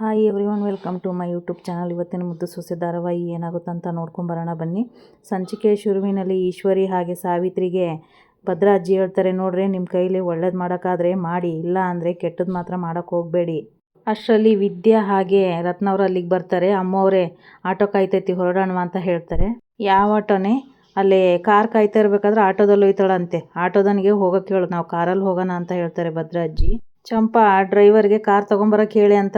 Hi everyone, welcome to my YouTube channel. ಇವತ್ತಿನ ಮುದ್ದು ಸೊಸೆ ಧಾರಾವಾಹಿ ಏನಾಗುತ್ತಂತ ನೋಡ್ಕೊಂಬರೋಣ ಬನ್ನಿ. ಸಂಚಿಕೆ ಶುರುವಿನಲ್ಲಿ ಈಶ್ವರಿ ಹಾಗೆ ಸಾವಿತ್ರಿಗೆ ಭದ್ರಾ ಅಜ್ಜಿ ಹೇಳ್ತಾರೆ, ನೋಡ್ರಿ ನಿಮ್ಮ ಕೈಲಿ ಒಳ್ಳೇದು ಮಾಡೋಕ್ಕಾದ್ರೆ ಮಾಡಿ, ಇಲ್ಲ ಅಂದರೆ ಕೆಟ್ಟದ್ದು ಮಾತ್ರ ಮಾಡೋಕ್ಕೆ ಹೋಗಬೇಡಿ. ಅಷ್ಟರಲ್ಲಿ ವಿದ್ಯಾ ಹಾಗೆ ರತ್ನವ್ರು ಅಲ್ಲಿಗೆ ಬರ್ತಾರೆ. ಅಮ್ಮವರೇ ಆಟೋ ಕಾಯ್ತೈತಿ ಹೊರಡೋಣ ಅಂತ ಹೇಳ್ತಾರೆ. ಯಾವ ಆಟೋನೇ? ಅಲ್ಲಿ ಕಾರ್ ಕಾಯ್ತಾ ಇರಬೇಕಾದ್ರೆ ಆಟೋದಲ್ಲಿ ಹೋಯ್ತಾಳಂತೆ. ಆಟೋದನಿಗೆ ಹೋಗೋಕ್ಕೆ ಹೇಳು, ನಾವು ಕಾರಲ್ಲಿ ಹೋಗೋಣ ಅಂತ ಹೇಳ್ತಾರೆ ಭದ್ರಾ ಅಜ್ಜಿ. ಚಂಪಾ ಡ್ರೈವರ್ಗೆ ಕಾರ್ ತೊಗೊಂಬರಕ್ಕೆ ಹೇಳಿ ಅಂತ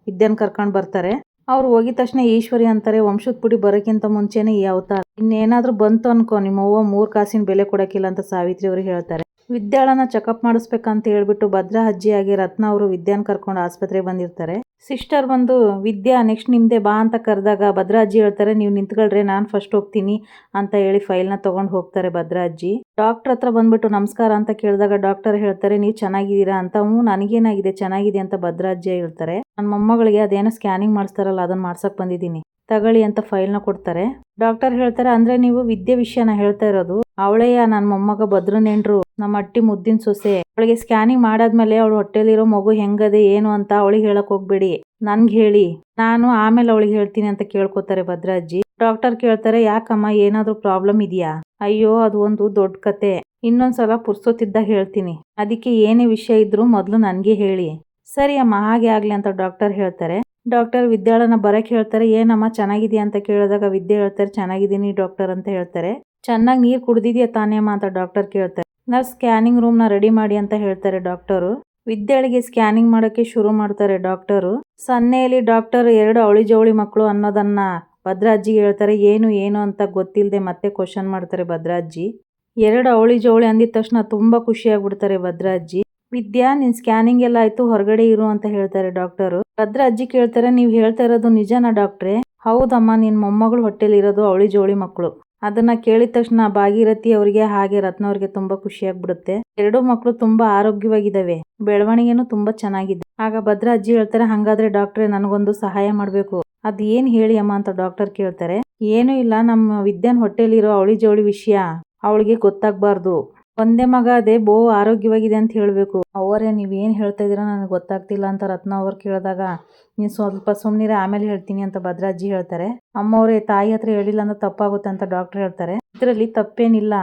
ವಿದ್ಯಾನ್ ಕರ್ಕೊಂಡು ಬರ್ತಾರೆ. ಅವ್ರು ಹೋಗಿದ ತಕ್ಷಣ ಈಶ್ವರಿ ಅಂತಾರೆ, ವಂಶದ ಪುಡಿ ಬರೋಕ್ಕಿಂತ ಮುಂಚೆನೇ ಈ ಅವತಾರ, ಇನ್ನೇನಾದ್ರೂ ಬಂತು ಅನ್ಕೋ ನಿಮ್ಮವ್ವ 3 ಕಾಸಿನ ಬೆಲೆ ಕೊಡೋಕ್ಕಿಲ್ಲ ಅಂತ ಸಾವಿತ್ರಿ ಅವ್ರಿಗೆ ಹೇಳ್ತಾರೆ. ವಿದ್ಯಾಳನ್ನ ಚೆಕಪ್ ಮಾಡಿಸ್ಬೇಕಂತ ಹೇಳ್ಬಿಟ್ಟು ಭದ್ರಾ ಅಜ್ಜಿ ಆಗಿ ರತ್ನ ಅವರು ವಿದ್ಯಾನ್ ಕರ್ಕೊಂಡು ಆಸ್ಪತ್ರೆಗೆ ಬಂದಿರ್ತಾರೆ. ಸಿಸ್ಟರ್ ಬಂದು ವಿದ್ಯಾ ನೆಕ್ಸ್ಟ್ ನಿಮ್ದೆ ಬಾ ಅಂತ ಕರೆದಾಗ ಭದ್ರಾ ಅಜ್ಜಿ ಹೇಳ್ತಾರೆ, ನೀವು ನಿಂತ್ಕೊಳ್ರಿ ನಾನು ಫಸ್ಟ್ ಹೋಗ್ತೀನಿ ಅಂತ ಹೇಳಿ ಫೈಲ್ನ ತೊಗೊಂಡು ಹೋಗ್ತಾರೆ ಭದ್ರಾ ಅಜ್ಜಿ. ಡಾಕ್ಟರ್ ಹತ್ರ ಬಂದ್ಬಿಟ್ಟು ನಮಸ್ಕಾರ ಅಂತ ಕೇಳಿದಾಗ ಡಾಕ್ಟರ್ ಹೇಳ್ತಾರೆ, ನೀವು ಚೆನ್ನಾಗಿದ್ದೀರಾ ಅಂತ. ನನಗೇನಾಗಿದೆ, ಚೆನ್ನಾಗಿದೆ ಅಂತ ಭದ್ರಾ ಅಜ್ಜಿ ಹೇಳ್ತಾರೆ. ನನ್ನ ಮೊಮ್ಮಗಳಿಗೆ ಅದೇನೋ ಸ್ಕ್ಯಾನಿಂಗ್ ಮಾಡಿಸ್ತಾರಲ್ಲ ಅದನ್ನ ಮಾಡ್ಸಕ್ ಬಂದಿದ್ದೀನಿ, ತಗೊಳ್ಳಿ ಅಂತ ಫೈಲ್ನ ಕೊಡ್ತಾರೆ. ಡಾಕ್ಟರ್ ಹೇಳ್ತಾರೆ, ಅಂದ್ರೆ ನೀವು ವಿದ್ಯೆ ವಿಷಯನ ಹೇಳ್ತಾ ಇರೋದು? ಅವಳೆಯ ನನ್ನ ಮೊಮ್ಮಗ ಭದ್ರನೇನ್ರು, ನಮ್ಮ ಅಟ್ಟಿ ಮುದ್ದಿನ ಸೊಸೆ. ಅವಳಿಗೆ ಸ್ಕ್ಯಾನಿಂಗ್ ಮಾಡಾದ್ಮೇಲೆ ಅವಳು ಹೊಟ್ಟೆಲಿರೋ ಮಗು ಹೆಂಗದೆ ಏನು ಅಂತ ಅವಳಿಗೆ ಹೇಳಕ್ ಹೋಗ್ಬೇಡಿ, ನನ್ಗೆ ಹೇಳಿ, ನಾನು ಆಮೇಲೆ ಅವಳಿಗೆ ಹೇಳ್ತೀನಿ ಅಂತ ಕೇಳ್ಕೊತಾರೆ ಭದ್ರಾ ಅಜ್ಜಿ. ಡಾಕ್ಟರ್ ಕೇಳ್ತಾರೆ, ಯಾಕಮ್ಮ ಏನಾದ್ರೂ ಪ್ರಾಬ್ಲಮ್ ಇದೆಯಾ? ಅಯ್ಯೋ ಅದು ಒಂದು ದೊಡ್ಡ ಕತೆ, ಇನ್ನೊಂದ್ಸಲ ಪುರ್ಸೊತ್ತಿದ್ದಾಗ ಹೇಳ್ತೀನಿ, ಅದಕ್ಕೆ ಏನೇ ವಿಷಯ ಇದ್ರೂ ಮೊದಲು ನನಗೆ ಹೇಳಿ. ಸರಿ ಅಮ್ಮ, ಹಾಗೆ ಆಗ್ಲಿ ಅಂತ ಡಾಕ್ಟರ್ ಹೇಳ್ತಾರೆ. ಡಾಕ್ಟರ್ ವಿದ್ಯಾಳನ್ನ ಬರಕ್ಕೆ ಹೇಳ್ತಾರೆ. ಏನಮ್ಮ ಚೆನ್ನಾಗಿದೆಯಾ ಅಂತ ಕೇಳಿದಾಗ ವಿದ್ಯೆ ಹೇಳ್ತಾರೆ, ಚೆನ್ನಾಗಿದ್ದೀನಿ ಡಾಕ್ಟರ್ ಅಂತ ಹೇಳ್ತಾರೆ. ಚೆನ್ನಾಗಿ ನೀರು ಕುಡ್ದಿದ್ಯಾ ತಾನೇ ಅಮ್ಮ ಅಂತ ಡಾಕ್ಟರ್ ಕೇಳ್ತಾರೆ. ನರ್ಸ್ ಸ್ಕ್ಯಾನಿಂಗ್ ರೂಮ್ನ ರೆಡಿ ಮಾಡಿ ಅಂತ ಹೇಳ್ತಾರೆ ಡಾಕ್ಟರು. ವಿದ್ಯಾಳಿಗೆ ಸ್ಕ್ಯಾನಿಂಗ್ ಮಾಡೋಕ್ಕೆ ಶುರು ಮಾಡ್ತಾರೆ ಡಾಕ್ಟರು. ಸನ್ನೆಯಲ್ಲಿ ಡಾಕ್ಟರ್ 2 ಅವಳಿ ಜವಳಿ ಮಕ್ಕಳು ಅನ್ನೋದನ್ನ ಭದ್ರಾ ಅಜ್ಜಿಗೆ ಹೇಳ್ತಾರೆ. ಏನು ಅಂತ ಗೊತ್ತಿಲ್ಲದೆ ಮತ್ತೆ ಕ್ವಶನ್ ಮಾಡ್ತಾರೆ ಭದ್ರಾ ಅಜ್ಜಿ. 2 ಅವಳಿ ಜವಳಿ ಅಂದಿದ ತಕ್ಷಣ ತುಂಬಾ ಖುಷಿಯಾಗ್ಬಿಡ್ತಾರೆ ಭದ್ರಾ ಅಜ್ಜಿ. ವಿದ್ಯಾ ನಿನ್ ಸ್ಕ್ಯಾನಿಂಗ್ ಎಲ್ಲ ಆಯ್ತು, ಹೊರಗಡೆ ಇರು ಅಂತ ಹೇಳ್ತಾರೆ ಡಾಕ್ಟರು. ಭದ್ರಾ ಅಜ್ಜಿ ಕೇಳ್ತಾರೆ, ನೀವ್ ಹೇಳ್ತಾ ಇರೋದು ನಿಜನಾ ಡಾಕ್ಟ್ರೆ? ಹೌದಮ್ಮ, ನಿನ್ ಮೊಮ್ಮಗಳು ಹೊಟ್ಟೆಲಿ ಇರೋದು ಅವಳಿ ಜೋಳಿ ಮಕ್ಕಳು. ಅದನ್ನ ಕೇಳಿದ ತಕ್ಷಣ ಭಾಗೀರಥಿ ಅವರಿಗೆ ಹಾಗೆ ರತ್ನ ಅವ್ರಿಗೆ ತುಂಬಾ ಖುಷಿಯಾಗ್ಬಿಡುತ್ತೆ. 2 ಮಕ್ಕಳು ತುಂಬಾ ಆರೋಗ್ಯವಾಗಿದ್ದಾವೆ, ಬೆಳವಣಿಗೆನೂ ತುಂಬಾ ಚೆನ್ನಾಗಿದೆ. ಆಗ ಭದ್ರಾ ಅಜ್ಜಿ ಹೇಳ್ತಾರೆ, ಹಂಗಾದ್ರೆ ಡಾಕ್ಟ್ರೆ ನನಗೊಂದು ಸಹಾಯ ಮಾಡ್ಬೇಕು. ಅದ್ ಏನ್ ಹೇಳಿ ಅಮ್ಮ ಅಂತ ಡಾಕ್ಟರ್ ಕೇಳ್ತಾರೆ. ಏನೂ ಇಲ್ಲ, ನಮ್ಮ ವಿದ್ಯಾನ್ ಹೊಟ್ಟೆಲಿರೋ ಅವಳಿ ಜವಳಿ ವಿಷಯ ಅವಳಿಗೆ ಗೊತ್ತಾಗ್ಬಾರ್ದು. ಒಂದೇ ಮಗ ಅದೇ, ಬಹು ಆರೋಗ್ಯವಾಗಿದೆ ಅಂತ ಹೇಳ್ಬೇಕು. ಅವರೇ ನೀವೇನು ಹೇಳ್ತಾ ಇದೀರಾ ನನಗೆ ಗೊತ್ತಾಗ್ತಿಲ್ಲ ಅಂತ ರತ್ನ ಅವ್ರು ಕೇಳಿದಾಗ, ನೀನು ಸ್ವಲ್ಪ ಸುಮ್ಮನಿರೆ ಆಮೇಲೆ ಹೇಳ್ತೀನಿ ಅಂತ ಭದ್ರಾ ಅಜ್ಜಿ ಹೇಳ್ತಾರೆ. ಅಮ್ಮವರೇ ತಾಯಿ ಹತ್ರ ಹೇಳಿಲ್ಲ ಅಂದ್ರೆ ತಪ್ಪಾಗುತ್ತೆ ಅಂತ ಡಾಕ್ಟರ್ ಹೇಳ್ತಾರೆ. ಇದರಲ್ಲಿ ತಪ್ಪೇನಿಲ್ಲ,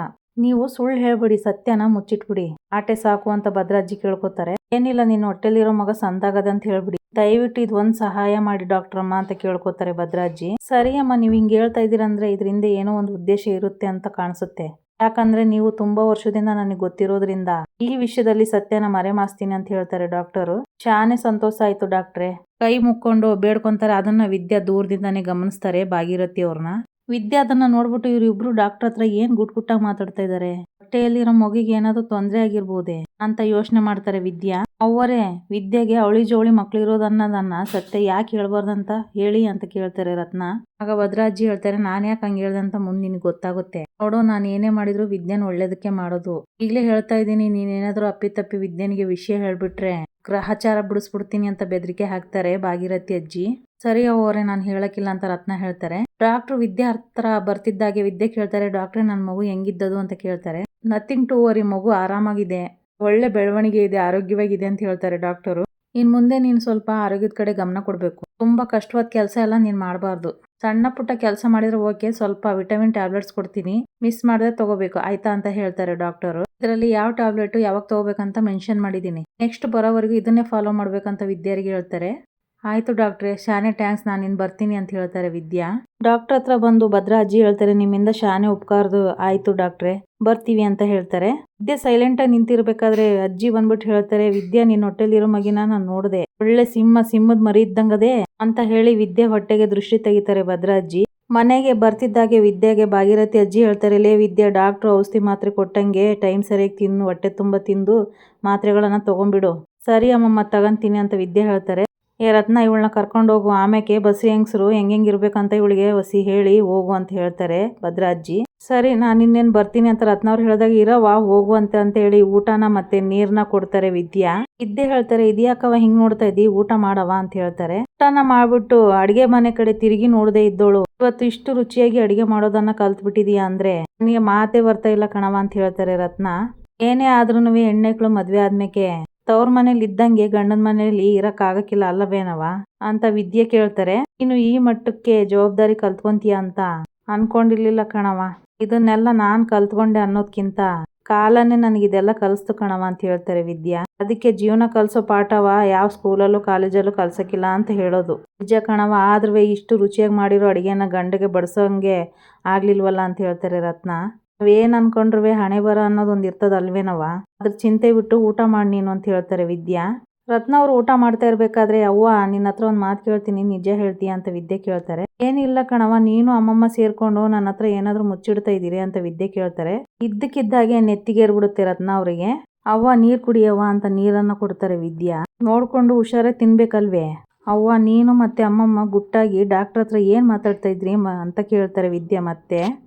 ನೀವು ಸುಳ್ಳು ಹೇಳ್ಬಿಡಿ, ಸತ್ಯನ ಮುಚ್ಚಿಟ್ಬಿಡಿ, ಆಟೆ ಸಾಕು ಅಂತ ಭದ್ರಾ ಅಜ್ಜಿ ಕೇಳ್ಕೊತಾರೆ. ಏನಿಲ್ಲ, ನಿನ್ನ ಹೊಟ್ಟೆಲಿರೋ ಮಗ ಸಂದಾಗದ ಅಂತ ಹೇಳ್ಬಿಡಿ, ದಯವಿಟ್ಟು ಇದೊಂದು ಸಹಾಯ ಮಾಡಿ ಡಾಕ್ಟರ್ ಅಮ್ಮ ಅಂತ ಕೇಳ್ಕೊತಾರೆ ಭದ್ರಾ ಅಜ್ಜಿ. ಸರಿ ಅಮ್ಮ, ನೀವು ಹಿಂಗೆ ಹೇಳ್ತಾ ಇದೀರಂದ್ರೆ ಇದರಿಂದ ಏನೋ ಒಂದು ಉದ್ದೇಶ ಇರುತ್ತೆ ಅಂತ ಕಾಣಿಸುತ್ತೆ. ಯಾಕಂದ್ರೆ ನೀವು ತುಂಬಾ ವರ್ಷದಿಂದ ನನಗೆ ಗೊತ್ತಿರೋದ್ರಿಂದ ಈ ವಿಷಯದಲ್ಲಿ ಸತ್ಯನ ಮರೆಮಾಸ್ತೀನಿ ಅಂತ ಹೇಳ್ತಾರೆ ಡಾಕ್ಟರು. ಶಾನೆ ಸಂತೋಷ ಆಯ್ತು ಡಾಕ್ಟ್ರೆ, ಕೈ ಮುಕ್ಕೊಂಡು ಬೇಡ್ಕೊಂತಾರೆ. ಅದನ್ನ ವಿದ್ಯಾ ದೂರದಿಂದಾನೇ ಗಮನಿಸ್ತಾರೆ ಭಾಗೀರಥಿ ಅವ್ರನ್ನ. ವಿದ್ಯಾ ಅದನ್ನ ನೋಡ್ಬಿಟ್ಟು ಇವ್ರಿಬ್ರು ಡಾಕ್ಟರ್ ಹತ್ರ ಏನ್ ಗುಟ್ಟಾಗಿ ಮಾತಾಡ್ತಾ ಇದಾರೆ, ಹೊಟ್ಟೆಯಲ್ಲಿರೋ ಮಗುಗೆ ಏನಾದ್ರು ತೊಂದರೆ ಆಗಿರ್ಬೋದೆ ಅಂತ ಯೋಚನೆ ಮಾಡ್ತಾರೆ ವಿದ್ಯಾ. ಅವರೇ ವಿದ್ಯೆಗೆ ಅವಳಿ ಜವಳಿ ಮಕ್ಳಿರೋದನ್ನೋದನ್ನ ಸತ್ಯ ಯಾಕೆ ಹೇಳ್ಬಾರ್ದಂತ ಹೇಳಿ ಅಂತ ಕೇಳ್ತಾರೆ ರತ್ನ. ಆಗ ಭದ್ರಾ ಅಜ್ಜಿ ಹೇಳ್ತಾರೆ, ನಾನ್ ಯಾಕೆ ಹಂಗೆ ಹೇಳ್ದಂತ ಮುಂದೆ ನಿನ್ಗೆ ಗೊತ್ತಾಗುತ್ತೆ ನೋಡು, ನಾನು ಏನೇ ಮಾಡಿದ್ರು ವಿದ್ಯೆನ ಒಳ್ಳೇದಕ್ಕೆ ಮಾಡೋದು. ಈಗಲೇ ಹೇಳ್ತಾ ಇದ್ದೀನಿ, ನೀನೇನಾದ್ರೂ ಅಪ್ಪಿತಪ್ಪಿ ವಿದ್ಯೆನಿಗೆ ವಿಷಯ ಹೇಳ್ಬಿಟ್ರೆ ಗ್ರಹಚಾರ ಬಿಡಿಸ್ಬಿಡ್ತೀನಿ ಅಂತ ಬೆದರಿಕೆ ಹಾಕ್ತಾರೆ ಭಾಗೀರಥಿ ಅಜ್ಜಿ. ಸರಿ ಅವರೇ, ನಾನು ಹೇಳಕ್ಕಿಲ್ಲ ಅಂತ ರತ್ನ ಹೇಳ್ತಾರೆ. ಡಾಕ್ಟರ್ ವಿದ್ಯೆ ಹತ್ರ ಬರ್ತಿದ್ದಾಗೆ ವಿದ್ಯೆ ಕೇಳ್ತಾರೆ, ಡಾಕ್ಟ್ರೆ ನನ್ನ ಮಗು ಹೆಂಗಿದ್ದದು ಅಂತ ಕೇಳ್ತಾರೆ. ನಥಿಂಗ್ ಟು ವರಿ, ಮಗು ಆರಾಮಾಗಿದೆ, ಒಳ್ಳೆ ಬೆಳವಣಿಗೆ ಇದೆ, ಆರೋಗ್ಯವಾಗಿದೆ ಅಂತ ಹೇಳ್ತಾರೆ ಡಾಕ್ಟರು. ಇನ್ ಮುಂದೆ ನೀನು ಸ್ವಲ್ಪ ಆರೋಗ್ಯದ ಕಡೆ ಗಮನ ಕೊಡ್ಬೇಕು, ತುಂಬಾ ಕಷ್ಟವಾದ ಕೆಲಸ ಎಲ್ಲ ನೀನ್ ಮಾಡಬಾರ್ದು. ಸಣ್ಣ ಪುಟ್ಟ ಕೆಲಸ ಮಾಡಿದ್ರೆ ಓಕೆ, ಸ್ವಲ್ಪ ವಿಟಮಿನ್ ಟ್ಯಾಬ್ಲೆಟ್ಸ್ ಕೊಡ್ತೀನಿ, ಮಿಸ್ ಮಾಡದೆ ತಗೋಬೇಕು ಆಯ್ತಾ ಅಂತ ಹೇಳ್ತಾರೆ ಡಾಕ್ಟರು. ಇದರಲ್ಲಿ ಯಾವ ಟ್ಯಾಬ್ಲೆಟ್ ಯಾವಾಗ ತಗೋಬೇಕಂತ ಮೆನ್ಷನ್ ಮಾಡಿದೀನಿ, ನೆಕ್ಸ್ಟ್ ಬರೋವರೆಗೂ ಇದನ್ನೇ ಫಾಲೋ ಮಾಡ್ಬೇಕಂತ ವಿದ್ಯಾರಿಗೆ ಹೇಳ್ತಾರೆ. ಆಯ್ತು ಡಾಕ್ಟ್ರೆ, ಶಾನೆ ಟ್ಯಾಂಕ್ಸ್, ನಾನು ಇನ್ನು ಬರ್ತೀನಿ ಅಂತ ಹೇಳ್ತಾರೆ ವಿದ್ಯಾ. ಡಾಕ್ಟರ್ ಹತ್ರ ಬಂದು ಭದ್ರಾ ಅಜ್ಜಿ ಹೇಳ್ತಾರೆ, ನಿಮ್ಮಿಂದ ಶಾನೆ ಉಪಕಾರದು ಆಯ್ತು ಡಾಕ್ಟ್ರೆ, ಬರ್ತೀವಿ ಅಂತ ಹೇಳ್ತಾರೆ. ವಿದ್ಯೆ ಸೈಲೆಂಟ್ ಆಗಿ ನಿಂತಿರ್ಬೇಕಾದ್ರೆ ಅಜ್ಜಿ ಬಂದ್ಬಿಟ್ಟು ಹೇಳ್ತಾರೆ, ವಿದ್ಯಾ ನಿನ್ನ ಹೊಟ್ಟೆಲಿರೋ ಮಗಿನ ನಾನು ನೋಡಿದೆ, ಒಳ್ಳೆ ಸಿಂಹದ ಮರಿ ಇದ್ದಂಗದೆ ಅಂತ ಹೇಳಿ ವಿದ್ಯೆ ಹೊಟ್ಟೆಗೆ ದೃಷ್ಟಿ ತೆಗಿತಾರೆ ಭದ್ರಾ ಅಜ್ಜಿ. ಮನೆಗೆ ಬರ್ತಿದ್ದಾಗೆ ವಿದ್ಯೆಗೆ ಭಾಗೀರಥಿ ಅಜ್ಜಿ ಹೇಳ್ತಾರೆ, ಲೇ ವಿದ್ಯೆ, ಡಾಕ್ಟ್ರು ಔಷಧಿ ಮಾತ್ರೆ ಕೊಟ್ಟಂಗೆ ಟೈಮ್ ಸರಿಯಾಗಿ ತಿನ್ನು, ಹೊಟ್ಟೆ ತುಂಬ ತಿಂದು ಮಾತ್ರೆಗಳನ್ನ ತಗೊಂಡ್ಬಿಡು. ಸರಿ ಅಮ್ಮಮ್ಮ, ತಗೊಂತೀನಿ ಅಂತ ವಿದ್ಯೆ ಹೇಳ್ತಾರೆ. ರತ್ನ, ಇವಳನ್ನ ಕರ್ಕೊಂಡು ಹೋಗು, ಆಮೇಲೆ ಬಸ್ರಿ ಹೆಂಗಸರು ಹೆಂಗಿರ್ಬೇಕಂತ ಇವಳಿಗೆ ವಸಿ ಹೇಳಿ ಹೋಗು ಅಂತ ಹೇಳ್ತಾರೆ ಭದ್ರಾ ಅಜ್ಜಿ. ಸರಿ, ನಾನು ಇನ್ನೇನು ಬರ್ತೀನಿ ಅಂತ ರತ್ನ ಅವ್ರು ಹೇಳಿದಾಗ, ಇರವಾ ಹೋಗು ಅಂತ ಹೇಳಿ ಊಟನ ಮತ್ತೆ ನೀರ್ನ ಕೊಡ್ತಾರೆ ವಿದ್ಯಾ. ವಿದ್ಯೆ ಹೇಳ್ತಾರೆ, ಇದ್ಯಾಕವ ಹಿಂಗ್ ನೋಡ್ತಾ ಇದ್ದಿ, ಊಟ ಮಾಡವ ಅಂತ ಹೇಳ್ತಾರೆ. ಊಟನ ಮಾಡ್ಬಿಟ್ಟು ಅಡಿಗೆ ಮನೆ ಕಡೆ ತಿರುಗಿ ನೋಡದೆ ಇದ್ದೋಳು, ಇವತ್ತು ಇಷ್ಟು ರುಚಿಯಾಗಿ ಅಡಿಗೆ ಮಾಡೋದನ್ನ ಕಲ್ತ್ಬಿಟ್ಟಿದೀಯಾ ಅಂದ್ರೆ ನನಗೆ ಮಾತೇ ಬರ್ತಾ ಇಲ್ಲ ಕಣವ ಅಂತ ಹೇಳ್ತಾರೆ ರತ್ನ. ಏನೇ ಆದ್ರೂನು ಹೆಣ್ಣೆಕ್ಳು ಮದ್ವೆ ಆದ್ಮೇಲೆ ತವ್ರ ಮನೇಲಿ ಇದ್ದಂಗೆ ಗಂಡನ ಮನೇಲಿ ಇರಕ್ಕಾಗಕ್ಕಿಲ್ಲ ಅಲ್ಲವೇನವ ಅಂತ ವಿದ್ಯೆ ಕೇಳ್ತಾರೆ. ನೀನು ಈ ಮಟ್ಟಕ್ಕೆ ಜವಾಬ್ದಾರಿ ಕಲ್ತ್ಕೊಂತೀಯ ಅಂತ ಅನ್ಕೊಂಡಿರ್ಲಿಲ್ಲ ಕಣವ. ಇದನ್ನೆಲ್ಲ ನಾನ್ ಕಲ್ತ್ಕೊಂಡೆ ಅನ್ನೋದ್ಕಿಂತ ಕಾಲನೇ ನನಗಿದೆಲ್ಲ ಕಲಿಸ್ತು ಕಣವ ಅಂತ ಹೇಳ್ತಾರೆ ವಿದ್ಯಾ. ಅದಕ್ಕೆ ಜೀವನ ಕಲ್ಸೋ ಪಾಠವ ಯಾವ ಸ್ಕೂಲಲ್ಲೂ ಕಾಲೇಜಲ್ಲೂ ಕಲ್ಸಕ್ಕಿಲ್ಲ ಅಂತ ಹೇಳೋದು. ನಿಜ ಕಣವ. ಆದ್ರೂ ಇಷ್ಟು ರುಚಿಯಾಗಿ ಮಾಡಿರೋ ಅಡಿಗೆನ ಗಂಡಗೆ ಬಡ್ಸೋಂಗೆ ಆಗ್ಲಿಲ್ವಲ್ಲ ಅಂತ ಹೇಳ್ತಾರೆ ರತ್ನ. ನಾವೇನ್ ಅನ್ಕೊಂಡ್ರುವೆ ಹಣೆ ಬರ ಅನ್ನೋದೊಂದು ಇರ್ತದಲ್ವೇನವ, ಅದ್ರ ಚಿಂತೆ ಬಿಟ್ಟು ಊಟ ಮಾಡಿ ನೀನು ಅಂತ ಹೇಳ್ತಾರೆ ವಿದ್ಯಾ. ರತ್ನ ಅವ್ರು ಊಟ ಮಾಡ್ತಾ ಇರ್ಬೇಕಾದ್ರೆ ಅವ್ವ ನಿನ್ನ ಹತ್ರ ಒಂದ್ ಮಾತು ಕೇಳ್ತೀನಿ, ನಿಜ ಹೇಳ್ತೀಯ ಅಂತ ವಿದ್ಯೆ ಕೇಳ್ತಾರೆ. ಏನಿಲ್ಲ ಕಣವ, ನೀನು ಅಮ್ಮಮ್ಮ ಸೇರ್ಕೊಂಡು ನನ್ನ ಹತ್ರ ಏನಾದ್ರೂ ಮುಚ್ಚಿಡ್ತಾ ಇದೀರಿ ಅಂತ ವಿದ್ಯೆ ಕೇಳ್ತಾರೆ. ಇದ್ದಕ್ಕಿದ್ದಾಗೆ ನೆತ್ತಿಗೇರ್ಬಿಡುತ್ತೆ ರತ್ನ ಅವ್ರಿಗೆ. ಅವ್ವ ನೀರ್ ಕುಡಿಯವ್ವ ಅಂತ ನೀರನ್ನ ಕೊಡ್ತಾರೆ ವಿದ್ಯಾ. ನೋಡ್ಕೊಂಡು ಹುಷಾರೇ ತಿನ್ಬೇಕಲ್ವೇ. ಅವ್ವ ನೀನು ಮತ್ತೆ ಅಮ್ಮಮ್ಮ ಗುಟ್ಟಾಗಿ ಡಾಕ್ಟರ್ ಹತ್ರ ಏನ್ ಮಾತಾಡ್ತಾ ಇದ್ರಿ ಅಂತ ಕೇಳ್ತಾರೆ ವಿದ್ಯಾ. ಮತ್ತೆ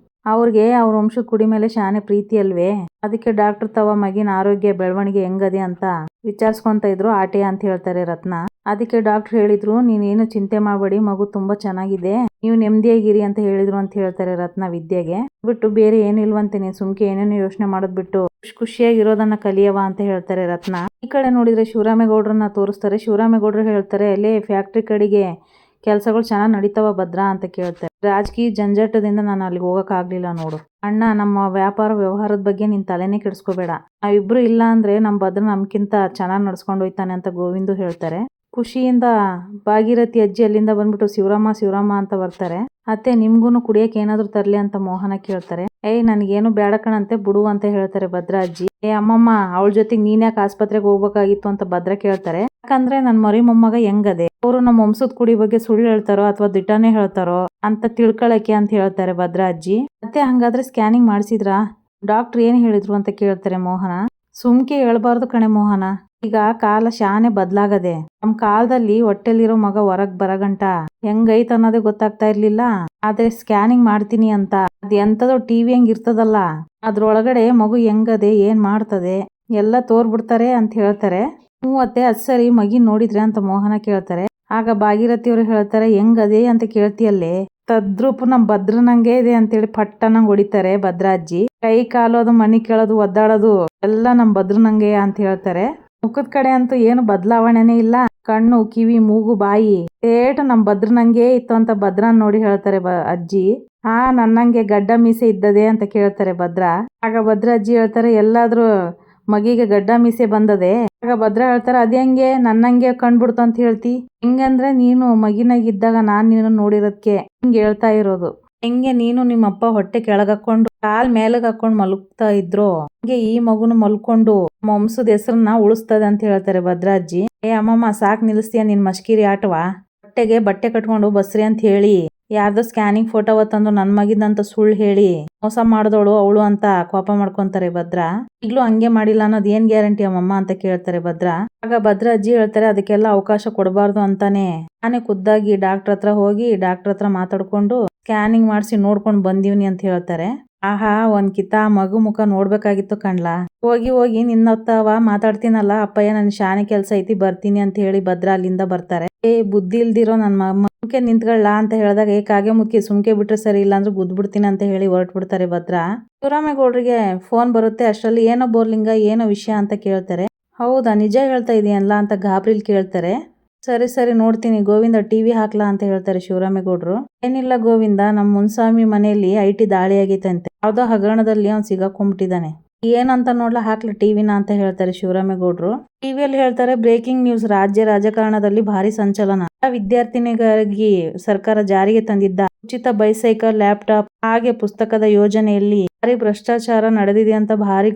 ಅವ್ರಿಗೆ ಅವ್ರ ವಂಶದ ಕುಡಿ ಮೇಲೆ ಶಾನೆ ಪ್ರೀತಿ ಅಲ್ವೇ, ಅದಕ್ಕೆ ಡಾಕ್ಟರ್ ತವ ಮಗಿನ ಆರೋಗ್ಯ ಬೆಳವಣಿಗೆ ಹೆಂಗದೆ ಅಂತ ವಿಚಾರಿಸ್ಕೊಂತ ಇದ್ರು ಆಟೆ ಅಂತ ಹೇಳ್ತಾರೆ ರತ್ನ. ಅದಕ್ಕೆ ಡಾಕ್ಟರ್ ಹೇಳಿದ್ರು ನೀನೇನು ಚಿಂತೆ ಮಾಡಬೇಡಿ, ಮಗು ತುಂಬಾ ಚೆನ್ನಾಗಿದೆ, ನೀವು ನೆಮ್ಮದಿಯಾಗಿರಿ ಅಂತ ಹೇಳಿದ್ರು ಅಂತ ಹೇಳ್ತಾರೆ ರತ್ನ ವಿದ್ಯೆಗೆ. ಬಿಟ್ಟು ಬೇರೆ ಏನಿಲ್ವಂತೆ, ನೀನ್ ಸುಮ್ಕೆ ಏನೇನು ಯೋಚನೆ ಮಾಡೋದ್ ಬಿಟ್ಟು ಖುಷಿಯಾಗಿರೋದನ್ನ ಕಲಿಯವ ಅಂತ ಹೇಳ್ತಾರೆ ರತ್ನ. ಈ ಕಡೆ ನೋಡಿದ್ರೆ ಶಿವರಾಮೇಗೌಡ್ರನ್ನ ತೋರಿಸ್ತಾರೆ. ಶಿವರಾಮೇಗೌಡ್ರು ಹೇಳ್ತಾರೆ, ಅಲ್ಲೇ ಫ್ಯಾಕ್ಟ್ರಿ ಕಡೆಗೆ ಕೆಲಸಗಳು ಚೆನ್ನಾಗಿ ನಡೀತಾವ ಭದ್ರಾ ಅಂತ ಕೇಳ್ತಾರೆ. ರಾಜಕೀಯ ಜಂಜಾಟದಿಂದ ನಾನು ಅಲ್ಲಿಗೆ ಹೋಗಕ್ ಆಗ್ಲಿಲ್ಲ ನೋಡು ಅಣ್ಣ, ನಮ್ಮ ವ್ಯಾಪಾರ ವ್ಯವಹಾರದ ಬಗ್ಗೆ ನೀನ್ ತಲೆನೇ ಕೆಡಿಸ್ಕೋಬೇಡ, ನಾವಿಬ್ರು ಇಲ್ಲ ಅಂದ್ರೆ ನಮ್ ಭದ್ರ ನಮ್ಕಿಂತ ಚೆನ್ನಾಗಿ ನಡ್ಸ್ಕೊಂಡು ಹೋಯ್ತಾನೆ ಅಂತ ಗೋವಿಂದು ಹೇಳ್ತಾರೆ. ಖುಷಿಯಿಂದ ಭಾಗೀರಥಿ ಅಜ್ಜಿ ಅಲ್ಲಿಂದ ಬಂದ್ಬಿಟ್ಟು ಶಿವರಾಮ ಶಿವರಾಮ ಅಂತ ಬರ್ತಾರೆ. ಅತ್ತೆ ನಿಮ್ಗೂನು ಕುಡಿಯಕ್ಕೆ ಏನಾದ್ರು ತರ್ಲಿ ಅಂತ ಮೋಹನ ಕೇಳ್ತಾರೆ. ನನ್ಗೇನು ಬೇಡ ಕಣಂತೆ ಬಿಡು ಅಂತ ಹೇಳ್ತಾರೆ ಭದ್ರಾ ಅಜ್ಜಿ. ಅಮ್ಮಮ್ಮ ಅವಳ ಜೊತೆಗೆ ನೀನ್ಯಾಕೆ ಆಸ್ಪತ್ರೆಗೆ ಹೋಗ್ಬೇಕಾಗಿತ್ತು ಅಂತ ಭದ್ರ ಕೇಳ್ತಾರೆ. ಯಾಕಂದ್ರೆ ನನ್ ಮರಿ ಮೊಮ್ಮಗ ಹೆಂಗದೆ, ಅವರು ನಮ್ಮ ವಂಶದ ಕುಡಿ ಬಗ್ಗೆ ಸುಳ್ಳು ಹೇಳ್ತಾರೋ ಅಥವಾ ದಿಟ್ಟನೇ ಹೇಳ್ತಾರೋ ಅಂತ ತಿಳ್ಕೊಳಕ್ಕೆ ಅಂತ ಹೇಳ್ತಾರೆ ಭದ್ರಾ ಅಜ್ಜಿ. ಮತ್ತೆ ಹಂಗಾದ್ರೆ ಸ್ಕ್ಯಾನಿಂಗ್ ಮಾಡಿಸಿದ್ರಾ, ಡಾಕ್ಟರ್ ಏನ್ ಹೇಳಿದ್ರು ಅಂತ ಕೇಳ್ತಾರೆ ಮೋಹನ. ಸುಮ್ಕೆ ಹೇಳ್ಬಾರ್ದು ಕಣೆ ಮೋಹನ, ಈಗ ಕಾಲ ಶಾನೆ ಬದ್ಲಾಗದೆ. ನಮ್ ಕಾಲದಲ್ಲಿ ಹೊಟ್ಟೆಲಿರೋ ಮಗ ಹೊರಗ್ ಬರಗಂಟ ಹೆಂಗೈತ್ ಅನ್ನೋದೇ ಗೊತ್ತಾಗ್ತಾ ಇರ್ಲಿಲ್ಲ. ಆದ್ರೆ ಸ್ಕ್ಯಾನಿಂಗ್ ಮಾಡ್ತೀನಿ ಅಂತ ಅದ್ ಎಂತದೋ ಟಿವಿ ಹೆಂಗ್ ಇರ್ತದಲ್ಲ, ಅದ್ರೊಳಗಡೆ ಮಗು ಹೆಂಗದೆ ಏನ್ ಮಾಡ್ತದೆ ಎಲ್ಲ ತೋರ್ಬಿಡ್ತಾರೆ ಅಂತ ಹೇಳ್ತಾರೆ. ಅತ್ತೆ ಅದ್ ಸರಿ ಮಗಿನ್ ನೋಡಿದ್ರೆ ಅಂತ ಮೋಹನ ಕೇಳ್ತಾರೆ. ಆಗ ಭಾಗೀರಥಿಯವರು ಹೇಳ್ತಾರೆ, ಹೆಂಗದೆ ಅಂತ ಕೇಳ್ತಿಯಲ್ಲೇ, ತದ್ರೂಪ ನಮ್ ಭದ್ರನಂಗೆ ಇದೆ ಅಂತೇಳಿ ಪಟ್ಟನಂಗ್ ಹೊಡಿತಾರೆ ಭದ್ರಾ ಅಜ್ಜಿ. ಕೈ ಕಾಲು ಅದು ಮನಿ ಕೇಳೋದು ಒದ್ದಾಡೋದು ಎಲ್ಲ ನಮ್ ಭದ್ರನಂಗೆ ಅಂತ ಹೇಳ್ತಾರೆ. ಮುಖದ ಕಡೆ ಅಂತೂ ಏನು ಬದಲಾವಣೆನೇ ಇಲ್ಲ, ಕಣ್ಣು ಕಿವಿ ಮೂಗು ಬಾಯಿ ಏಟು ನಮ್ ಭದ್ರನಂಗೆ ಇತ್ತು ಅಂತ ಭದ್ರನ್ ನೋಡಿ ಹೇಳ್ತಾರೆ ಅಜ್ಜಿ. ನನ್ನಂಗೆ ಗಡ್ಡ ಮೀಸೆ ಇದ್ದದೆ ಅಂತ ಕೇಳ್ತಾರೆ ಭದ್ರ. ಆಗ ಭದ್ರ ಅಜ್ಜಿ ಹೇಳ್ತಾರೆ, ಎಲ್ಲಾದ್ರೂ ಮಗಿಗೆ ಗಡ್ಡ ಮೀಸೆ ಬಂದದೆ. ಆಗ ಭದ್ರ ಹೇಳ್ತಾರೆ, ಅದ್ಹೆಂಗೆ ನನ್ನಂಗೆ ಕಂಡ್ಬಿಡ್ತು ಅಂತ ಹೇಳ್ತಿ, ಹೆಂಗಂದ್ರೆ ನೀನು ಮಗಿನಾಗಿದ್ದಾಗ ನಾನ್ ನೀನು ನೋಡಿರೋದಕ್ಕೆ ಹಿಂಗೆ ಹೇಳ್ತಾ ಇರೋದು. ಹೆಂಗೆ ನೀನು ನಿಮ್ಮಪ್ಪ ಹೊಟ್ಟೆ ಕೆಳಗಾಕೊಂಡು ಕಾಲ್ ಮೇಲಗ್ ಹಾಕೊಂಡ್ ಮಲಗ್ತಾ ಇದ್ರು, ಹಂಗೆ ಈ ಮಗುನು ಮಲ್ಕೊಂಡು ವಂಶದ ಹೆಸರನ್ನ ಉಳಿಸ್ತದೆ ಅಂತ ಹೇಳ್ತಾರೆ ಭದ್ರಾ ಅಜ್ಜಿ. ಅಮ್ಮಮ್ಮ ಸಾಕ್ ನಿಲ್ಲಿಸ್ತೀಯ ನಿನ್ ಮಶ್ಕಿರಿ ಆಟವಾ, ಹೊಟ್ಟೆಗೆ ಬಟ್ಟೆ ಕಟ್ಕೊಂಡು ಬಸ್ರಿ ಅಂತ ಹೇಳಿ ಯಾರ್ದೋ ಸ್ಕ್ಯಾನಿಂಗ್ ಫೋಟೋ ತಂದು ನನ್ ಮಗಿದಂತ ಸುಳ್ಳು ಹೇಳಿ ಮೋಸ ಮಾಡ್ದೋಳು ಅವಳು ಅಂತ ಕೋಪ ಮಾಡ್ಕೊಂತಾರೆ ಭದ್ರ. ಈಗ್ಲೂ ಹಂಗೆ ಮಾಡಿಲ್ಲ ಅನ್ನೋದು ಏನ್ ಗ್ಯಾರಂಟಿ ಅಮ್ಮಮ್ಮ ಅಂತ ಕೇಳ್ತಾರೆ ಭದ್ರ. ಆಗ ಭದ್ರ ಅಜ್ಜಿ ಹೇಳ್ತಾರೆ, ಅದಕ್ಕೆಲ್ಲ ಅವಕಾಶ ಕೊಡಬಾರ್ದು ಅಂತಾನೆ ನಾನೇ ಖುದ್ದಾಗಿ ಡಾಕ್ಟರ್ ಹತ್ರ ಹೋಗಿ ಡಾಕ್ಟರ್ ಹತ್ರ ಮಾತಾಡ್ಕೊಂಡು ಸ್ಕ್ಯಾನಿಂಗ್ ಮಾಡಿಸಿ ನೋಡ್ಕೊಂಡ್ ಬಂದೀವ್ನಿ ಅಂತ ಹೇಳ್ತಾರೆ. ಒಂದ್ ಕಿತ್ತ ಮಗು ಮುಖ ನೋಡ್ಬೇಕಾಗಿತ್ತು ಕಣ್ಲಾ. ಹೋಗಿ ನಿನ್ನತ್ತವ ಮಾತಾಡ್ತೀನಲ್ಲ ಅಪ್ಪಯ್ಯ, ನನ್ ಶಾನೆ ಕೆಲ್ಸ ಐತಿ ಬರ್ತೀನಿ ಅಂತ ಹೇಳಿ ಭದ್ರ ಅಲ್ಲಿಂದ ಬರ್ತಾರೆ. ಬುದ್ಧಿ ಇಲ್ದಿರೋ ನನ್ ಸುಮ್ಕೆ ನಿಂತ್ಕೊಳ್ಳ ಅಂತ ಹೇಳಿದಾಗ ಕಾಗೆ ಮುಕ್ಕಿ ಸುಮ್ಕೆ ಬಿಟ್ರೆ ಸರಿ, ಇಲ್ಲ ಅಂದ್ರೆ ಗುದ್ಬಿಡ್ತೀನಿ ಅಂತ ಹೇಳಿ ಹೊರಟ್ಬಿಡ್ತಾರೆ ಭದ್ರ. ಶಿವರಾಮೇಗೌಡ್ರಿಗೆ ಫೋನ್ ಬರುತ್ತೆ. ಅಷ್ಟರಲ್ಲಿ ಏನೋ ಬೋರ್ಲಿಂಗ ಏನೋ ವಿಷಯ ಅಂತ ಕೇಳ್ತಾರೆ. ಹೌದಾ ನಿಜ ಹೇಳ್ತಾ ಇದೀಯಲ್ಲ ಅಂತ ಗಾಬ್ರಿಲ್ ಕೇಳ್ತಾರೆ. ಸರಿ ನೋಡ್ತೀನಿ, ಗೋವಿಂದ ಟಿವಿ ಹಾಕ್ಲಾ ಅಂತ ಹೇಳ್ತಾರೆ ಶಿವರಾಮೇಗೌಡ್ರು. ಏನಿಲ್ಲ ಗೋವಿಂದ, ನಮ್ ಮುನ್ಸ್ವಾಮಿ ಮನೆಯಲ್ಲಿ ಐಟಿ ದಾಳಿ ಆಗೈತಂತೆ, ಯಾವ್ದೋ ಹಗರಣದಲ್ಲಿ ಅವ್ನ್ ಸಿಗಾಕೊಂಡ್ಬಿಟ್ಟಿದ್ದಾನೆ, ಏನಂತ ನೋಡ್ಲಾ ಹಾಕ್ಲ ಟಿವಿನ ಅಂತ ಹೇಳ್ತಾರೆ ಶಿವರಾಮೇಗೌಡ್ರು. ಟಿವಿಯಲ್ಲಿ ಹೇಳ್ತಾರೆ, ಬ್ರೇಕಿಂಗ್ ನ್ಯೂಸ್, ರಾಜ್ಯ ರಾಜಕಾರಣದಲ್ಲಿ ಭಾರಿ ಸಂಚಲನ. ವಿದ್ಯಾರ್ಥಿನಿಗಾಗಿ ಸರ್ಕಾರ ಜಾರಿಗೆ ತಂದಿದ್ದ ಉಚಿತ ಬೈಸೈಕಲ್, ಲ್ಯಾಪ್ಟಾಪ್ ಹಾಗೆ ಪುಸ್ತಕದ ಯೋಜನೆಯಲ್ಲಿ ಭಾರಿ ಭ್ರಷ್ಟಾಚಾರ ನಡೆದಿದೆ ಅಂತ ಭಾರಿ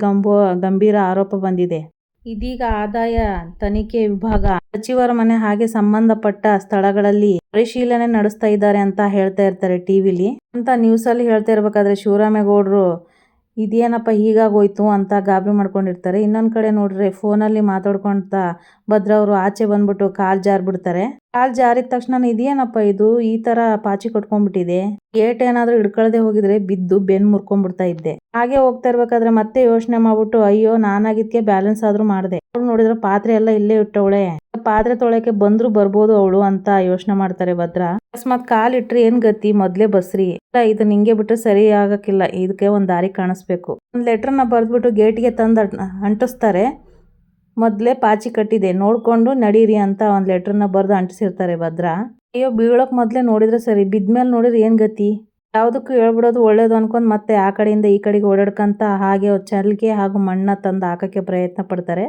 ಗಂಭೀರ ಆರೋಪ ಬಂದಿದೆ. ಇದೀಗ ಆದಾಯ ತನಿಖೆ ವಿಭಾಗ ಸಚಿವರ ಮನೆ ಹಾಗೆ ಸಂಬಂಧಪಟ್ಟ ಸ್ಥಳಗಳಲ್ಲಿ ಪರಿಶೀಲನೆ ನಡೆಸ್ತಾ ಇದ್ದಾರೆ ಅಂತ ಹೇಳ್ತಾ ಇರ್ತಾರೆ ಟಿವಿಲಿ. ಅಂತ ನ್ಯೂಸ್ ಅಲ್ಲಿ ಹೇಳ್ತಾ ಇರ್ಬೇಕಾದ್ರೆ ಶಿವರಾಮೇಗೌಡರು ಇದೇನಪ್ಪ ಹೀಗಾಗೋಯ್ತು ಅಂತ ಗಾಬರಿ ಮಾಡ್ಕೊಂಡಿರ್ತಾರೆ. ಇನ್ನೊಂದ್ ಕಡೆ ನೋಡ್ರೆ ಫೋನಲ್ಲಿ ಮಾತಾಡ್ಕೊಂತ ಭದ್ರ ಅವರು ಆಚೆ ಬಂದ್ಬಿಟ್ಟು ಕಾಲ್ ಜಾರ್ಬಿಡ್ತಾರೆ. ಕಾಲ್ ಜಾರಿದ ತಕ್ಷಣ ಇದೇನಪ್ಪ ಇದು ಈ ತರ ಪಾಚಿ ಕಟ್ಕೊಂಡ್ಬಿಟ್ಟಿದೆ, ಏಟ್ ಏನಾದ್ರೂ ಹಿಡ್ಕೊಳ್ದೆ ಹೋಗಿದ್ರೆ ಬಿದ್ದು ಬೆನ್ ಮುರ್ಕೊಂಡ್ಬಿಡ್ತಾ ಇದ್ದೆ. ಹಾಗೆ ಹೋಗ್ತಾ ಇರ್ಬೇಕಾದ್ರೆ ಮತ್ತೆ ಯೋಚನೆ ಮಾಡ್ಬಿಟ್ಟು ಅಯ್ಯೋ ನಾನಾಗಿದ್ಕೆ ಬ್ಯಾಲೆನ್ಸ್ ಆದ್ರೂ ಮಾಡ್ದೆ, ಅವ್ಳು ನೋಡಿದ್ರೆ ಪಾತ್ರೆ ಎಲ್ಲ ಇಲ್ಲೇ ಇಟ್ಟವಳೆ, ಪಾತ್ರೆ ತೊಳೆಕೆ ಬಂದ್ರು ಬರ್ಬೋದು ಅವಳು ಅಂತ ಯೋಚನೆ ಮಾಡ್ತಾರೆ ಭದ್ರ. ಅಕಸ್ಮಾತ್ ಕಾಲ್ ಇಟ್ರೆ ಏನ್ ಗತಿ, ಮೊದ್ಲೇ ಬಸ್ರಿ ಇಲ್ಲ, ಇದು ನಿಂಗೆ ಬಿಟ್ರೆ ಸರಿ ಆಗಕ್ಕಿಲ್ಲ, ಇದಕ್ಕೆ ಒಂದ್ ದಾರಿ ಕಾಣಿಸ್ಬೇಕು. ಒಂದ್ ಲೆಟರ್ನ ಬರ್ದ್ಬಿಟ್ಟು ಗೇಟ್ಗೆ ತಂದು ಅಂಟಿಸ್ತಾರೆ. ಮೊದಲೇ ಪಾಚಿ ಕಟ್ಟಿದೆ ನೋಡ್ಕೊಂಡು ನಡೀರಿ ಅಂತ ಒಂದು ಲೆಟ್ರನ್ನ ಬರೆದು ಅಂಟಿಸಿರ್ತಾರೆ ಭದ್ರ. ಅಯ್ಯೋ ಬೀಳೋಕೆ ಮೊದಲೇ ನೋಡಿದ್ರೆ ಸರಿ, ಬಿದ್ಮೇಲೆ ನೋಡಿದ್ರೆ ಏನು ಗತಿ? ಯಾವುದಕ್ಕೂ ಹೇಳ್ಬಿಡೋದು ಒಳ್ಳೇದು ಅನ್ಕೊಂಡು ಮತ್ತೆ ಆ ಕಡೆಯಿಂದ ಈ ಕಡೆಗೆ ಓಡಾಡ್ಕೊಂತ ಹಾಗೆ ಚಲಿಕೆ ಹಾಗೂ ಮಣ್ಣ ತಂದು ಹಾಕೋಕ್ಕೆ ಪ್ರಯತ್ನ ಪಡ್ತಾರೆ.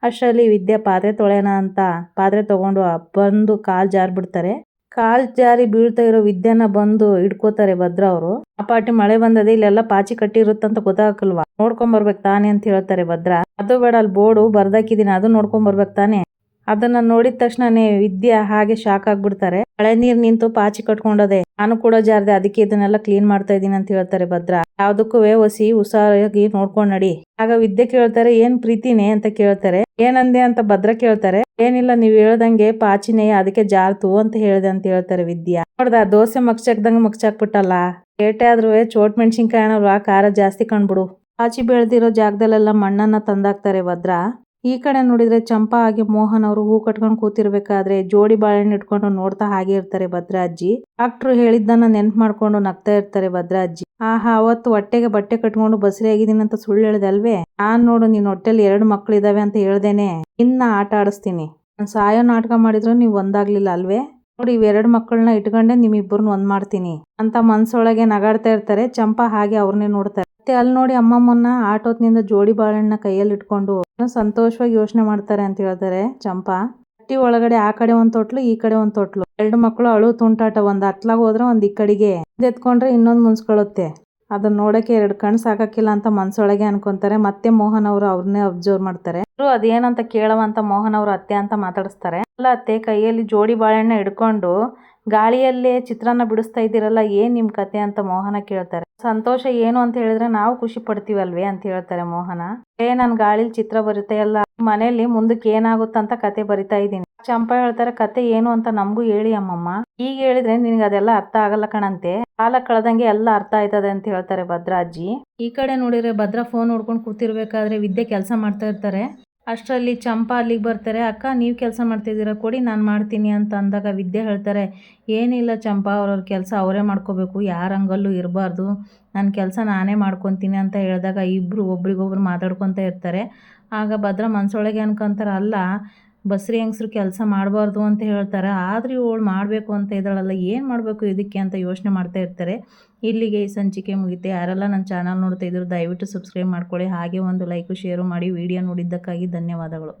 ಅಷ್ಟರಲ್ಲಿ ವಿದ್ಯಾ ಪಾತ್ರೆ ತೊಳೆಯೋಣ ಅಂತ ಪಾತ್ರೆ ತೊಗೊಂಡು ಬಂದು ಕಾಲು ಜಾರ್ಬಿಡ್ತಾರೆ. ಕಾಲು ಜಾರಿ ಬೀಳ್ತಾ ಇರೋ ವಿದ್ಯಾನ ಬಂದು ಹಿಡ್ಕೋತಾರೆ ಭದ್ರ ಅವರು. ಆ ಪಾಟಿ ಮಳೆ ಬಂದದೆ, ಇಲ್ಲೆಲ್ಲ ಪಾಚಿ ಕಟ್ಟಿರುತ್ತಂತ ಗೊತ್ತಾಗಲ್ವಾ, ನೋಡ್ಕೊಂಬರ್ಬೇಕು ತಾನೇ ಅಂತ ಹೇಳ್ತಾರೆ ಭದ್ರ. ಅದು ಬೇಡ, ಅಲ್ಲಿ ಬೋರ್ಡು ಬರ್ದಾಕಿದ್ದೀನಿ, ಅದು ನೋಡ್ಕೊಂಬರ್ಬೇಕು ತಾನೇ. ಅದನ್ನ ನೋಡಿದ ತಕ್ಷಣನೇ ವಿದ್ಯಾ ಹಾಗೆ ಶಾಕ್ ಆಗ್ಬಿಡ್ತಾರೆ. ಮಳೆ ನೀರ್ ನಿಂತು ಪಾಚಿ ಕಟ್ಕೊಂಡದೆ, ನಾನು ಕೂಡ ಜಾರದೆ, ಅದಕ್ಕೆ ಇದನ್ನೆಲ್ಲ ಕ್ಲೀನ್ ಮಾಡ್ತಾ ಇದೀನಿ ಅಂತ ಹೇಳ್ತಾರೆ ಭದ್ರ. ಯಾವ್ದಕ್ಕೂ ಒಸಿ ಹುಷಾರಾಗಿ ನೋಡ್ಕೊಂಡ್ ನಡಿ. ಆಗ ವಿದ್ಯೆ ಕೇಳ್ತಾರೆ, ಏನ್ ಪ್ರೀತಿನೇ ಅಂತ ಕೇಳ್ತಾರೆ. ಏನಂದೆ ಅಂತ ಭದ್ರ ಕೇಳ್ತಾರೆ. ಏನಿಲ್ಲ, ನೀವ್ ಹೇಳ್ದಂಗೆ ಪಾಚಿನೇ, ಅದಕ್ಕೆ ಜಾರ್ತು ಅಂತ ಹೇಳ್ದೆ ಅಂತ ಹೇಳ್ತಾರೆ ವಿದ್ಯಾ. ನೋಡ್ದ ದೋಸೆ ಮಗ್ಚಾಕ್ದಂಗ ಮಗ್ಚಾಕ್ಬಿಟ್ಟಲ್ಲ, ಏಟೆ ಆದ್ರೂ ಚೋಟ್ ಮೆಣಸಿನ್ಕಾಯಿ ಅನ್ನೋಲ್ವಾ, ಖಾರ ಜಾಸ್ತಿ ಕಂಡ್ಬಿಡು. ಪಾಚಿ ಬೆಳ್ದಿರೋ ಜಾಗದಲ್ಲೆಲ್ಲ ಮಣ್ಣನ್ನ ತಂದಾಕ್ತಾರೆ ಭದ್ರ. ಈ ಕಡೆ ನೋಡಿದ್ರೆ ಚಂಪಾ ಹಾಗೆ ಮೋಹನ್ ಅವರು ಹೂ ಕಟ್ಕೊಂಡು ಕೂತಿರ್ಬೇಕಾದ್ರೆ ಜೋಡಿ ಬಾಳೆಹಣ್ಣು ಇಟ್ಕೊಂಡು ನೋಡ್ತಾ ಹಾಗೆ ಇರ್ತಾರೆ ಭದ್ರ ಅಜ್ಜಿ. ಡಾಕ್ಟ್ರು ಹೇಳಿದ್ದನ್ನ ನೆನ್ಪು ಮಾಡ್ಕೊಂಡು ನಗ್ತಾ ಇರ್ತಾರೆ ಭದ್ರ ಅಜ್ಜಿ. ಆಹಾ, ಅವತ್ತು ಹೊಟ್ಟೆಗೆ ಬಟ್ಟೆ ಕಟ್ಕೊಂಡು ಬಸರಿ ಆಗಿದ್ದೀನಿ ಅಂತ ಸುಳ್ಳು ಹೇಳ್ದೆ ಅಲ್ವೇ? ನಾನ್ ನೋಡು, ನಿನ್ ಹೊಟ್ಟೆಲಿ 2 ಮಕ್ಳು ಇದಾವೆ ಅಂತ ಹೇಳ್ದೇನೆ ಇನ್ನ ಆಟ ಆಡಿಸ್ತೀನಿ. ನಾನು ಸಾಯೋ ನಾಟಕ ಮಾಡಿದ್ರು ನೀವ್ ಒಂದಾಗ್ಲಿಲ್ಲ ಅಲ್ವೇ? ನೋಡಿ, ಇವೆರಡು ಮಕ್ಕಳನ್ನ ಇಟ್ಕೊಂಡೆ ನಿಮ್ಮಿಬ್ಬರನ್ನ ಒಂದ್ ಮಾಡ್ತೀನಿ ಅಂತ ಮನ್ಸೊಳಗೆ ನಗಾಡ್ತಾ ಇರ್ತಾರೆ. ಚಂಪಾ ಹಾಗೆ ಅವ್ರನ್ನೇ ನೋಡ್ತಾರೆ. ಮತ್ತೆ ಅಲ್ಲಿ ನೋಡಿ ಅಮ್ಮಮ್ಮನ್ನ ಆಟೋತ್ನಿಂದ ಜೋಡಿ ಬಾಳೆಹಣ್ಣ ಕೈಯಲ್ಲಿ ಇಟ್ಕೊಂಡು ಸಂತೋಷವಾಗಿ ಯೋಚನೆ ಮಾಡ್ತಾರೆ ಅಂತ ಹೇಳ್ತಾರೆ ಚಂಪಾ. ಹಟ್ಟಿ ಒಳಗಡೆ ಆ ಕಡೆ ಒಂದ್ ತೊಟ್ಲು, ಈ ಕಡೆ ಒಂದ್ ತೊಟ್ಲು, 2 ಮಕ್ಕಳು ಅಳು ತುಂಟಾಟ. ಒಂದ್ ಅತ್ಲಾಗ ಹೋದ್ರೆ ಒಂದ್ ಈ ಕಡೆಗೆ ಎತ್ಕೊಂಡ್ರೆ ಇನ್ನೊಂದ್ ಮುನ್ಸ್ಕೊಳ್ಳುತ್ತೆ. ಅದನ್ನ ನೋಡಕ್ಕೆ 2 ಕಣ್ ಸಾಕಾಕಿಲ್ಲ ಅಂತ ಮನ್ಸೊಳಗೆ ಅನ್ಕೊಂತಾರೆ. ಮತ್ತೆ ಮೋಹನ್ ಅವರು ಅವ್ರನ್ನೇ ಅಬ್ಸರ್ವ್ ಮಾಡ್ತಾರೆ. ಅದೇನಂತ ಕೇಳವಂತ ಮೋಹನ್ ಅವರು ಅತ್ತೆ ಅಂತ ಮಾತಾಡಿಸ್ತಾರೆ. ಅಲ್ಲ ಅತ್ತೆ, ಕೈಯಲ್ಲಿ ಜೋಡಿ ಬಾಳೆಹಣ್ಣ ಹಿಡ್ಕೊಂಡು ಗಾಳಿಯಲ್ಲೇ ಚಿತ್ರಾನ್ನ ಬಿಡಿಸ್ತಾ ಇದ್ದೀರಲ್ಲ, ಏನ್ ನಿಮ್ ಕತೆ ಅಂತ ಮೋಹನ ಕೇಳ್ತಾರೆ. ಸಂತೋಷ ಏನು ಅಂತ ಹೇಳಿದ್ರೆ ನಾವು ಖುಷಿ ಪಡ್ತೀವಲ್ವೇ ಅಂತ ಹೇಳ್ತಾರೆ ಮೋಹನ. ನನ್ ಗಾಳಿಲಿ ಚಿತ್ರ ಬರುತ್ತೆ ಎಲ್ಲ, ಮನೇಲಿ ಮುಂದಕ್ಕೆ ಏನಾಗುತ್ತಂತ ಕತೆ ಬರಿತಾ ಇದ್ದೀನಿ. ಚಂಪಾ ಹೇಳ್ತಾರೆ, ಕತೆ ಏನು ಅಂತ ನಮಗೂ ಹೇಳಿ ಅಮ್ಮಮ್ಮ. ಈಗ ಹೇಳಿದ್ರೆ ನಿನ್ಗೆ ಅದೆಲ್ಲ ಅರ್ಥ ಆಗಲ್ಲ ಕಣಂತೆ, ಕಾಲ ಕಳೆದಂಗೆ ಎಲ್ಲ ಅರ್ಥ ಆಯ್ತದೆ ಅಂತ ಹೇಳ್ತಾರೆ ಭದ್ರ ಅಜ್ಜಿ. ಈ ಕಡೆ ನೋಡಿದ್ರೆ ಭದ್ರ ಫೋನ್ ನೋಡ್ಕೊಂಡು ಕೂತಿರ್ಬೇಕಾದ್ರೆ ವಿದ್ಯೆ ಕೆಲಸ ಮಾಡ್ತಾ ಇರ್ತಾರೆ. ಅಷ್ಟರಲ್ಲಿ ಚಂಪಾ ಅಲ್ಲಿಗೆ ಬರ್ತಾರೆ. ಅಕ್ಕ, ನೀವು ಕೆಲಸ ಮಾಡ್ತಿದ್ದೀರಾ, ಕೊಡಿ ನಾನು ಮಾಡ್ತೀನಿ ಅಂತ ಅಂದಾಗ ವಿದ್ಯೆ ಹೇಳ್ತಾರೆ, ಏನಿಲ್ಲ ಚಂಪಾ, ಅವ್ರವ್ರ ಕೆಲಸ ಅವರೇ ಮಾಡ್ಕೋಬೇಕು, ಯಾರ ಹಂಗಲ್ಲೂ ಇರಬಾರ್ದು, ನನ್ನ ಕೆಲಸ ನಾನೇ ಮಾಡ್ಕೊತೀನಿ ಅಂತ ಹೇಳಿದಾಗ ಇಬ್ಬರು ಒಬ್ರಿಗೊಬ್ರು ಮಾತಾಡ್ಕೊತಾ ಇರ್ತಾರೆ. ಆಗ ಭದ್ರ ಮನ್ಸೊಳಗೆ ಅನ್ಕೊಂತಾರೆ, ಅಲ್ಲ ಬಸ್ರಿ ಹೆಂಗಸ್ರು ಕೆಲಸ ಮಾಡಬಾರ್ದು ಅಂತ ಹೇಳ್ತಾರೆ, ಆದ್ರೆ ಇವಳು ಮಾಡಬೇಕು ಅಂತ ಇದ್ದಾಳಲ್ಲ, ಏನು ಮಾಡಬೇಕು ಇದಕ್ಕೆ ಅಂತ ಯೋಚನೆ ಮಾಡ್ತಾ ಇರ್ತಾರೆ. ಇಲ್ಲಿಗೆ ಈ ಸಂಚಿಕೆ ಮುಗಿತೆ. ಯಾರೆಲ್ಲ ನನ್ನ ಚಾನಲ್ ನೋಡ್ತಾ ಇದ್ರು ದಯವಿಟ್ಟು ಸಬ್ಸ್ಕ್ರೈಬ್ ಮಾಡ್ಕೊಳ್ಳಿ. ಹಾಗೆ ಒಂದು ಲೈಕು ಶೇರು ಮಾಡಿ. ವಿಡಿಯೋ ನೋಡಿದ್ದಕ್ಕಾಗಿ ಧನ್ಯವಾದಗಳು.